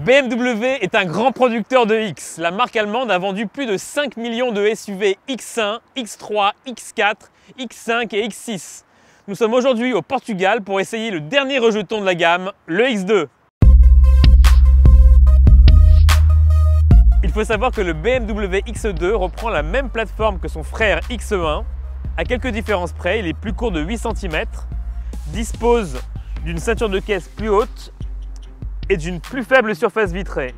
BMW est un grand producteur de X. La marque allemande a vendu plus de 5 millions de SUV X1, X3, X4, X5 et X6. Nous sommes aujourd'hui au Portugal pour essayer le dernier rejeton de la gamme, le X2. Il faut savoir que le BMW X2 reprend la même plateforme que son frère X1. À quelques différences près, il est plus court de 8 cm, dispose d'une ceinture de caisse plus haute et d'une plus faible surface vitrée.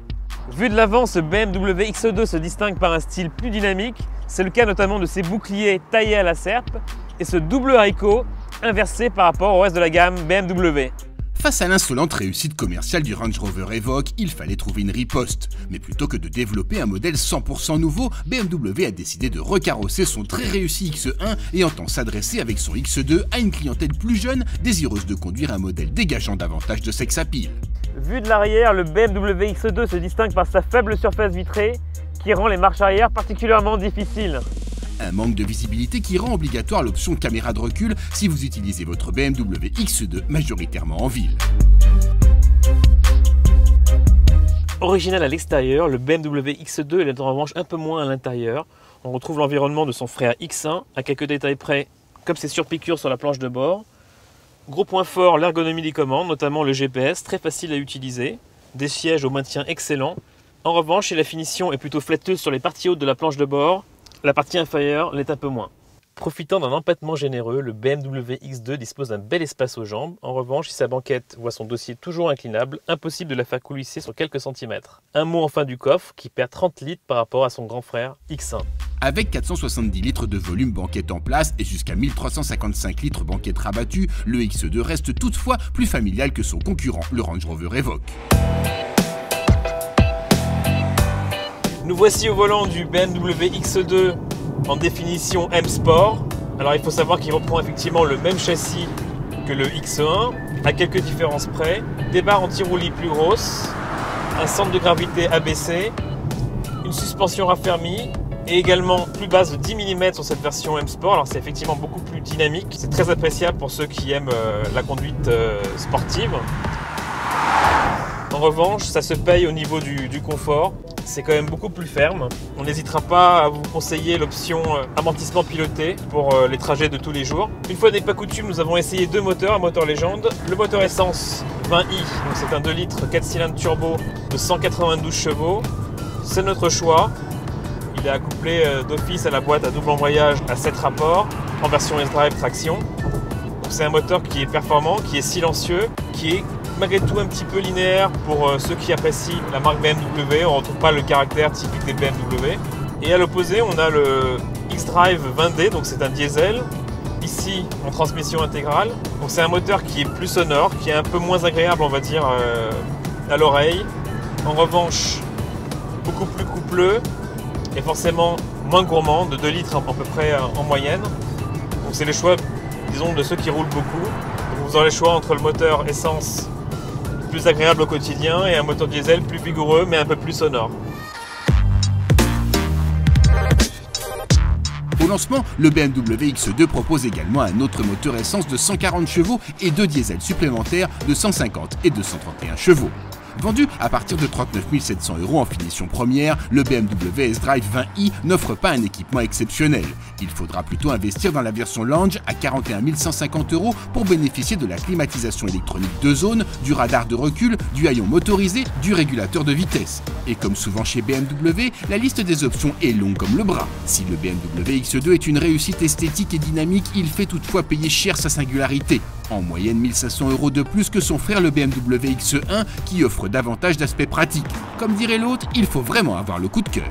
Vu de l'avant, ce BMW X2 se distingue par un style plus dynamique. C'est le cas notamment de ses boucliers taillés à la serpe et ce double haricot inversé par rapport au reste de la gamme BMW. Face à l'insolente réussite commerciale du Range Rover Evoque, il fallait trouver une riposte. Mais plutôt que de développer un modèle 100% nouveau, BMW a décidé de recarrosser son très réussi X1 et entend s'adresser avec son X2 à une clientèle plus jeune, désireuse de conduire un modèle dégageant davantage de sex appeal. Vu de l'arrière, le BMW X2 se distingue par sa faible surface vitrée qui rend les marches arrière particulièrement difficiles. Un manque de visibilité qui rend obligatoire l'option caméra de recul si vous utilisez votre BMW X2 majoritairement en ville. Original à l'extérieur, le BMW X2 est en revanche un peu moins à l'intérieur. On retrouve l'environnement de son frère X1 à quelques détails près, comme ses surpiqûres sur la planche de bord. Gros point fort, l'ergonomie des commandes, notamment le GPS, très facile à utiliser. Des sièges au maintien excellent. En revanche, si la finition est plutôt flatteuse sur les parties hautes de la planche de bord, la partie inférieure l'est un peu moins. Profitant d'un empattement généreux, le BMW X2 dispose d'un bel espace aux jambes. En revanche, si sa banquette voit son dossier toujours inclinable, impossible de la faire coulisser sur quelques centimètres. Un mot enfin du coffre qui perd 30 litres par rapport à son grand frère X1. Avec 470 litres de volume banquette en place et jusqu'à 1355 litres banquette rabattue, le X2 reste toutefois plus familial que son concurrent, le Range Rover Evoque. Nous voici au volant du BMW X2 en définition M Sport. Alors il faut savoir qu'il reprend effectivement le même châssis que le X1, à quelques différences près. Des barres anti-roulis plus grosses, un centre de gravité abaissé, une suspension raffermie et également plus basse de 10 mm sur cette version M Sport. Alors c'est effectivement beaucoup plus dynamique, c'est très appréciable pour ceux qui aiment la conduite sportive. En revanche, ça se paye au niveau du confort. C'est quand même beaucoup plus ferme. On n'hésitera pas à vous conseiller l'option amortissement piloté pour les trajets de tous les jours. Une fois n'est pas coutume, nous avons essayé deux moteurs, un moteur légende. Le moteur essence 20i, donc c'est un 2 litres 4 cylindres turbo de 192 chevaux. C'est notre choix. Il est accouplé d'office à la boîte à double embrayage à 7 rapports en version S-Drive traction. C'est un moteur qui est performant, qui est silencieux, qui est malgré tout un petit peu linéaire pour ceux qui apprécient la marque BMW. On ne retrouve pas le caractère typique des BMW. Et à l'opposé, on a le X-Drive 20D, donc c'est un diesel, ici en transmission intégrale. Donc c'est un moteur qui est plus sonore, qui est un peu moins agréable, on va dire, à l'oreille. En revanche, beaucoup plus coupleux et forcément moins gourmand, de 2 litres à peu près en moyenne. Donc c'est le choix, disons, de ceux qui roulent beaucoup. Donc vous aurez le choix entre le moteur essence plus agréable au quotidien et un moteur diesel plus vigoureux mais un peu plus sonore. Au lancement, le BMW X2 propose également un autre moteur essence de 140 chevaux et deux diesels supplémentaires de 150 et 231 chevaux. Vendu à partir de 39 700 € en finition première, le BMW S-Drive 20i n'offre pas un équipement exceptionnel. Il faudra plutôt investir dans la version Lounge à 41 150 € pour bénéficier de la climatisation électronique 2 zones, du radar de recul, du haillon motorisé, du régulateur de vitesse. Et comme souvent chez BMW, la liste des options est longue comme le bras. Si le BMW X2 est une réussite esthétique et dynamique, il fait toutefois payer cher sa singularité. En moyenne 1500 € de plus que son frère le BMW X1 qui offre davantage d'aspects pratiques. Comme dirait l'autre, il faut vraiment avoir le coup de cœur.